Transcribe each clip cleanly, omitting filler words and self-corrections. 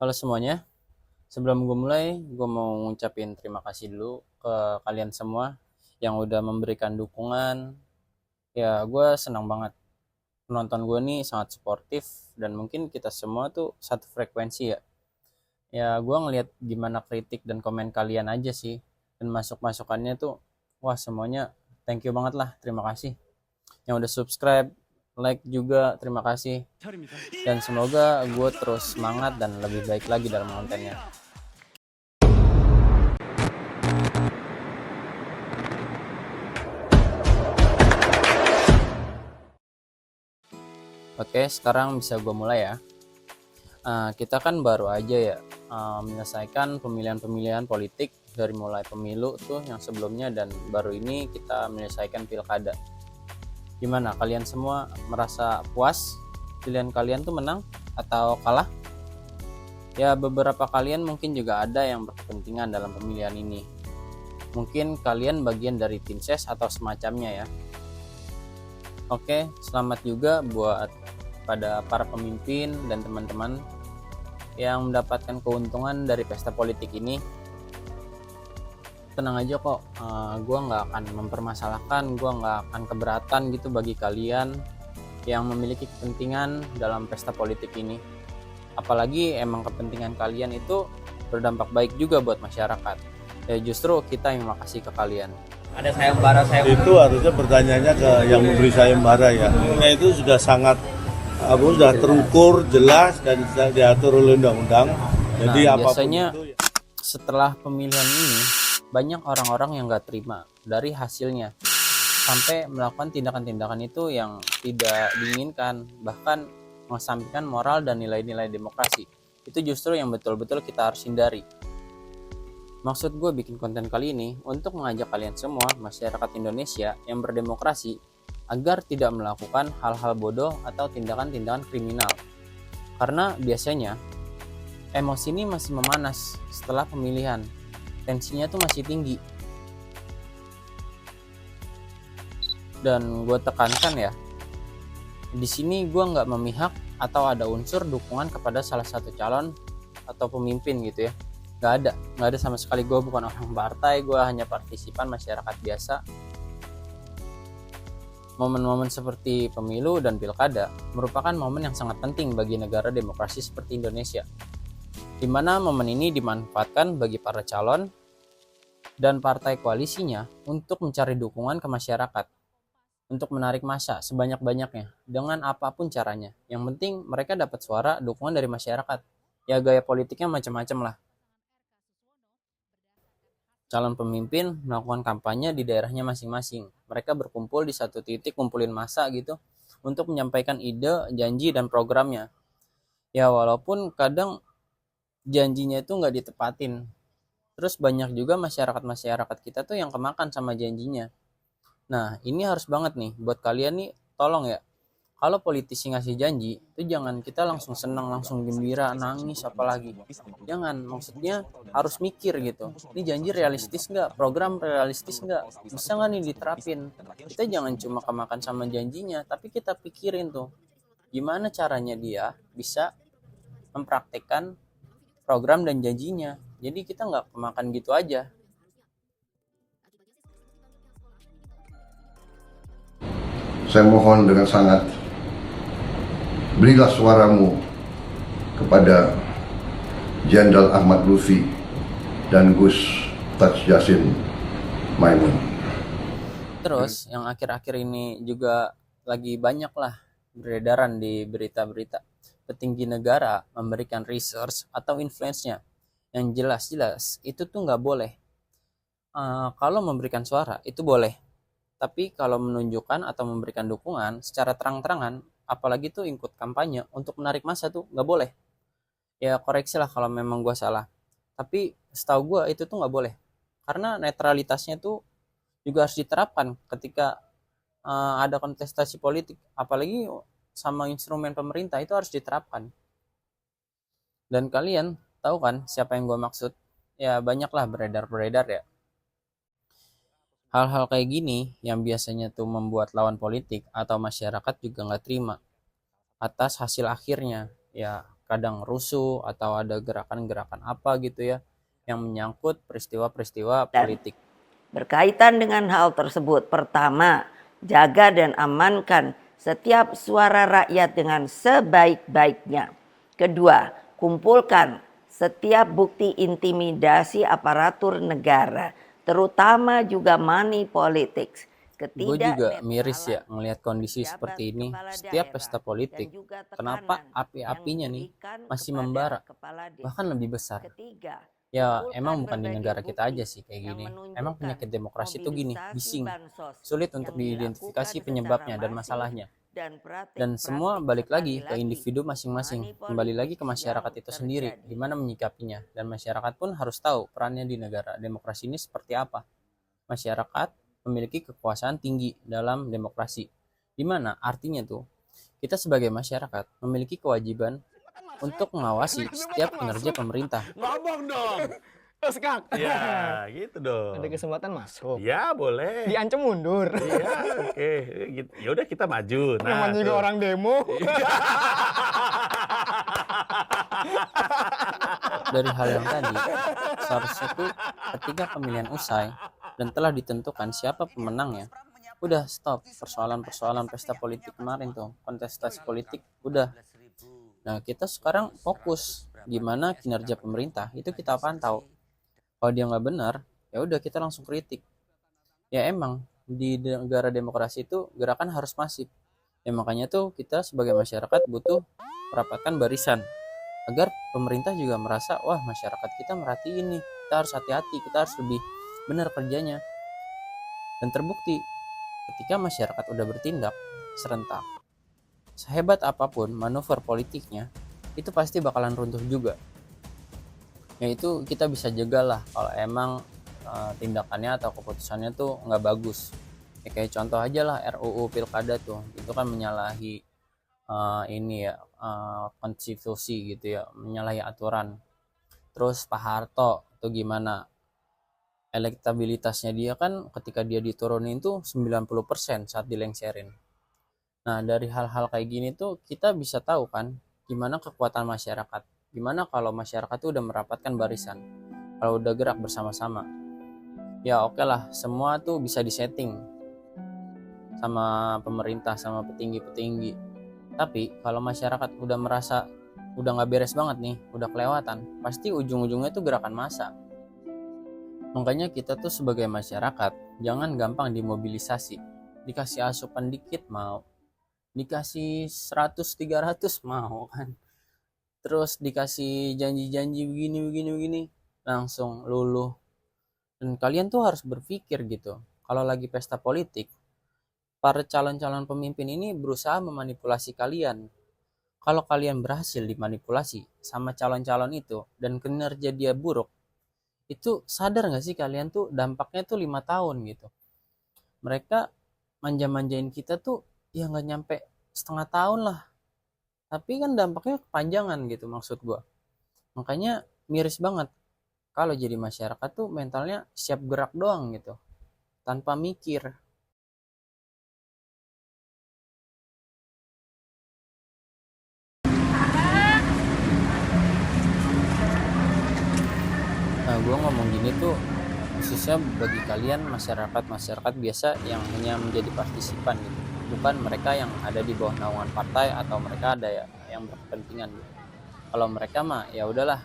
Halo semuanya, sebelum gue mulai, gue mau ngucapin terima kasih dulu ke kalian semua yang udah memberikan dukungan. Ya, gue senang banget. Penonton gue nih sangat suportif dan mungkin kita semua tuh satu frekuensi ya. Ya, gue ngelihat gimana kritik dan komen kalian aja sih. Dan masuk-masukannya tuh, wah semuanya thank you banget lah, terima kasih. Yang udah subscribe, like juga, terima kasih. Dan semoga gue terus semangat dan lebih baik lagi dalam kontennya. Oke, sekarang bisa gue mulai ya. Kita kan baru aja ya menyelesaikan pemilihan-pemilihan politik dari mulai pemilu tuh yang sebelumnya dan baru ini kita menyelesaikan pilkada. Gimana kalian semua merasa puas pilihan kalian tuh menang atau kalah? Ya beberapa kalian mungkin juga ada yang berkepentingan dalam pemilihan ini. Mungkin kalian bagian dari tim ses atau semacamnya ya. Oke, selamat juga buat pada para pemimpin dan teman-teman yang mendapatkan keuntungan dari pesta politik ini. Tenang aja kok, gue nggak akan mempermasalahkan, gue nggak akan keberatan gitu bagi kalian yang memiliki kepentingan dalam pesta politik ini. Apalagi emang kepentingan kalian itu berdampak baik juga buat masyarakat. Ya justru kita yang makasih ke kalian. Ada sayembara Itu harusnya bertanyanya ke yang memberi sayembara ya. Nah, itu sudah sangat sudah terukur, jelas dan sudah diatur oleh undang-undang. Jadi Nah, apapun biasanya itu ya. setelah pemilihan ini banyak orang-orang yang nggak terima dari hasilnya sampai melakukan tindakan-tindakan itu yang tidak diinginkan, bahkan mengesampingkan moral dan nilai-nilai demokrasi. Itu justru yang betul-betul kita harus hindari. Maksud gue bikin konten kali ini untuk mengajak kalian semua, masyarakat Indonesia yang berdemokrasi, agar tidak melakukan hal-hal bodoh atau tindakan-tindakan kriminal. Karena biasanya emosi ini masih memanas setelah pemilihan, tensinya tuh masih tinggi. Dan gue tekankan ya, di sini gue nggak memihak atau ada unsur dukungan kepada salah satu calon atau pemimpin gitu ya. Nggak ada sama sekali. Gue bukan orang partai, gue hanya partisipan masyarakat biasa. Momen-momen seperti pemilu dan pilkada merupakan momen yang sangat penting bagi negara demokrasi seperti Indonesia, di mana momen ini dimanfaatkan bagi para calon dan partai koalisinya untuk mencari dukungan ke masyarakat, untuk menarik massa sebanyak-banyaknya dengan apapun caranya. Yang penting mereka dapat suara dukungan dari masyarakat. Ya gaya politiknya macam-macam lah. Calon pemimpin melakukan kampanye di daerahnya masing-masing. Mereka berkumpul di satu titik, kumpulin massa gitu untuk menyampaikan ide, janji, dan programnya. Ya walaupun kadang janjinya itu nggak ditepatin. Terus banyak juga masyarakat kita tuh yang kemakan sama janjinya. Nah ini harus banget nih buat kalian nih, tolong ya. Kalau politisi ngasih janji, itu jangan kita langsung senang, langsung gembira, nangis apalagi. Jangan, maksudnya harus mikir gitu. Ini janji realistis nggak? Program realistis nggak? Bisa nggak nih diterapin? Kita jangan cuma kemakan sama janjinya, tapi kita pikirin tuh, gimana caranya dia bisa mempraktekkan program dan janjinya. Jadi kita nggak kemakan gitu aja. Saya mohon dengan sangat, berilah suaramu kepada Jenderal Ahmad Lutfi dan Gus Taj Yassin Maimun. Terus yang akhir-akhir ini juga lagi banyak lah beredaran di berita-berita, petinggi negara memberikan resource atau influence-nya yang jelas-jelas itu tuh nggak boleh. Kalau memberikan suara itu boleh, tapi kalau menunjukkan atau memberikan dukungan secara terang-terangan, apalagi tuh ikut kampanye untuk menarik massa tuh nggak boleh. Ya koreksi lah kalau memang gue salah, tapi setahu gue itu tuh nggak boleh, karena netralitasnya tuh juga harus diterapkan ketika ada kontestasi politik, apalagi sama instrumen pemerintah itu harus diterapkan. Dan kalian tahu kan siapa yang gue maksud? Ya banyaklah beredar-beredar ya. Hal-hal kayak gini yang biasanya tuh membuat lawan politik atau masyarakat juga nggak terima atas hasil akhirnya. Ya terkadang rusuh atau ada gerakan-gerakan apa gitu ya yang menyangkut peristiwa-peristiwa politik. Berkaitan dengan hal tersebut, pertama, jaga dan amankan setiap suara rakyat dengan sebaik-baiknya. Kedua, kumpulkan setiap bukti intimidasi aparatur negara, terutama juga money politics. Gue juga miris ya ngelihat kondisi seperti ini. Setiap pesta politik, kenapa api-apinya nih masih membara, bahkan lebih besar. Ya emang bukan di negara kita aja sih kayak gini. Emang penyakit demokrasi tuh gini, bising, sulit untuk diidentifikasi penyebabnya dan masalahnya. Dan semua balik lagi ke individu masing-masing, kembali lagi ke masyarakat itu sendiri, gimana menyikapinya. Dan masyarakat pun harus tahu perannya di negara demokrasi ini seperti apa. Masyarakat memiliki kekuasaan tinggi dalam demokrasi. Dimana artinya tuh, kita sebagai masyarakat memiliki kewajiban untuk mengawasi setiap kinerja pemerintah. Ngomong dong. Terus Kak, Ya, gitu dong. ada kesempatan masuk. Ya, boleh. Diancam mundur. Iya, oke. Gitu. Ya udah kita maju. Namanya juga tuh. orang demo. Dari hal yang tadi, seharusnya tuh ketika pemilihan usai dan telah ditentukan siapa pemenangnya, udah stop persoalan-persoalan pesta politik kemarin tuh, kontestasi politik, udah. Nah, kita sekarang fokus gimana kinerja pemerintah, itu kita pantau. Kalau dia nggak benar, ya udah kita langsung kritik. Ya emang di negara demokrasi itu gerakan harus masif. Ya makanya tuh kita sebagai masyarakat butuh merapatkan barisan agar pemerintah juga merasa, wah masyarakat kita merhatiin nih, kita harus hati-hati, kita harus lebih benar kerjanya. Dan terbukti ketika masyarakat udah bertindak serentak, sehebat apapun manuver politiknya, itu pasti bakalan runtuh juga. Yaitu kita bisa jaga lah kalau emang tindakannya atau keputusannya tuh nggak bagus. Ya, kayak contoh aja lah RUU Pilkada tuh, itu kan menyalahi konstitusi gitu ya, menyalahi aturan. Terus Pak Harto tuh gimana, elektabilitasnya dia kan ketika dia diturunin tuh 90% saat dilengserin. Nah dari hal-hal kayak gini tuh kita bisa tahu kan gimana kekuatan masyarakat, gimana kalau masyarakat tuh udah merapatkan barisan, kalau udah gerak bersama-sama. Ya oke lah, semua tuh bisa disetting sama pemerintah, sama petinggi-petinggi. Tapi kalau masyarakat udah merasa udah nggak beres banget nih, udah kelewatan, pasti ujung-ujungnya tuh gerakan massa. Makanya kita tuh sebagai masyarakat jangan gampang dimobilisasi. Dikasih asupan dikit mau, dikasih 100-300 mau kan, terus dikasih janji-janji begini langsung luluh. Dan kalian tuh harus berpikir gitu, kalau lagi pesta politik, para calon-calon pemimpin ini berusaha memanipulasi kalian. Kalau kalian berhasil dimanipulasi sama calon-calon itu dan kinerja dia buruk, itu sadar gak sih kalian tuh dampaknya tuh 5 tahun gitu. Mereka manja-manjain kita tuh ya gak nyampe setengah tahun lah, tapi kan dampaknya kepanjangan gitu maksud gua. Makanya miris banget kalau jadi masyarakat tuh mentalnya siap gerak doang gitu, tanpa mikir. Nah, gue ngomong gini tuh khususnya bagi kalian masyarakat biasa yang hanya menjadi partisipan gitu, bukan mereka yang ada di bawah naungan partai atau mereka ada yang berkepentingan gitu. Kalau mereka mah ya udahlah,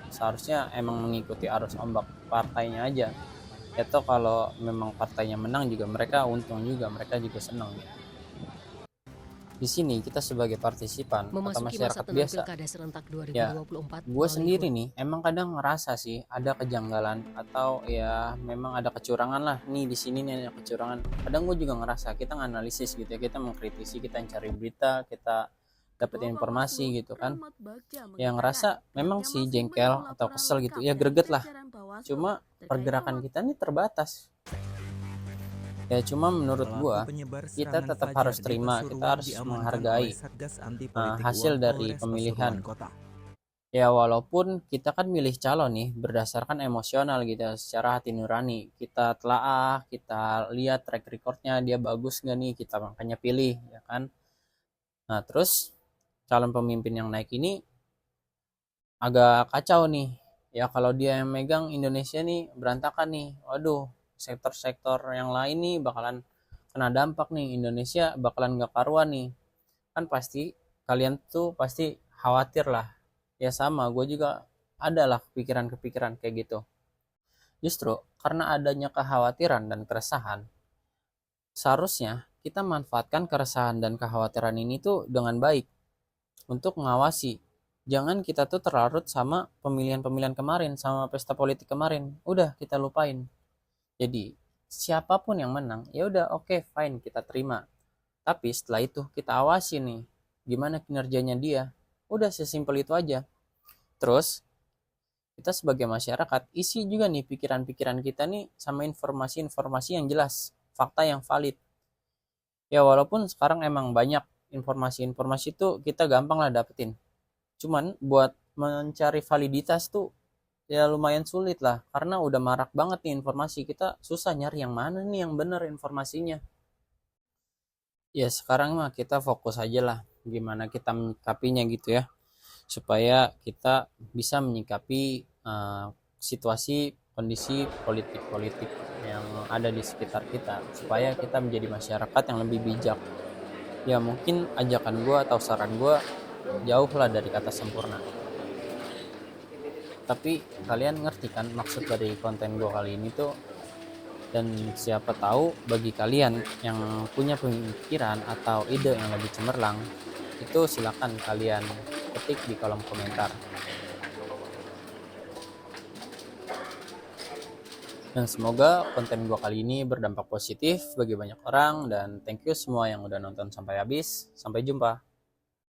seharusnya emang mengikuti arus ombak partainya aja. Atau kalau memang partainya menang juga mereka untung juga, mereka juga senang gitu. Di sini kita sebagai partisipan atau masyarakat biasa, ya gue sendiri nih emang kadang ngerasa sih ada kejanggalan atau ya memang ada kecurangan lah nih di sini nih ada kecurangan. Kadang gue juga ngerasa kita nganalisis gitu ya, kita mengkritisi, kita cari berita, kita dapat informasi gitu kan, yang ngerasa memang sih jengkel atau kesel gitu ya, greget lah. Cuma pergerakan kita nih terbatas. Ya cuma menurut gua kita tetap harus terima, kita harus menghargai hasil dari pemilihan. Ya walaupun kita kan milih calon nih berdasarkan emosional gitu, secara hati nurani. Kita telaah, kita lihat track recordnya dia bagus gak nih, kita makanya pilih ya kan. Nah terus calon pemimpin yang naik ini agak kacau nih. Ya kalau dia yang megang Indonesia nih berantakan nih. Waduh, sektor-sektor yang lain nih bakalan kena dampak nih. Indonesia bakalan gak karuan nih. Kan pasti kalian tuh pasti khawatir lah. Ya sama, gue juga ada lah pikiran-kepikiran kayak gitu. Justru karena adanya kekhawatiran dan keresahan, seharusnya kita manfaatkan keresahan dan kekhawatiran ini tuh dengan baik untuk mengawasi. Jangan kita tuh terlarut sama pemilihan-pemilihan kemarin, sama pesta politik kemarin. Udah kita lupain. Jadi siapapun yang menang, ya udah oke, fine, kita terima. Tapi setelah itu kita awasi nih, gimana kinerjanya dia. Udah sesimpel itu aja. Terus kita sebagai masyarakat isi juga nih pikiran-pikiran kita nih sama informasi-informasi yang jelas, fakta yang valid. Ya walaupun sekarang emang banyak informasi-informasi itu kita gampang lah dapetin. Cuman buat mencari validitas tuh ya lumayan sulit lah, karena udah marak banget nih informasi, kita susah nyari yang mana nih yang bener informasinya. Ya sekarang mah kita fokus aja lah gimana kita menyikapinya gitu ya, supaya kita bisa menyikapi situasi kondisi politik-politik yang ada di sekitar kita, supaya kita menjadi masyarakat yang lebih bijak. Ya mungkin ajakan gue atau saran gue jauh lah dari kata sempurna, tapi kalian ngerti kan maksud dari konten gue kali ini tuh. Dan siapa tahu bagi kalian yang punya pemikiran atau ide yang lebih cemerlang, itu silakan kalian ketik di kolom komentar. Dan semoga konten gue kali ini berdampak positif bagi banyak orang, dan thank you semua yang udah nonton sampai habis. Sampai jumpa.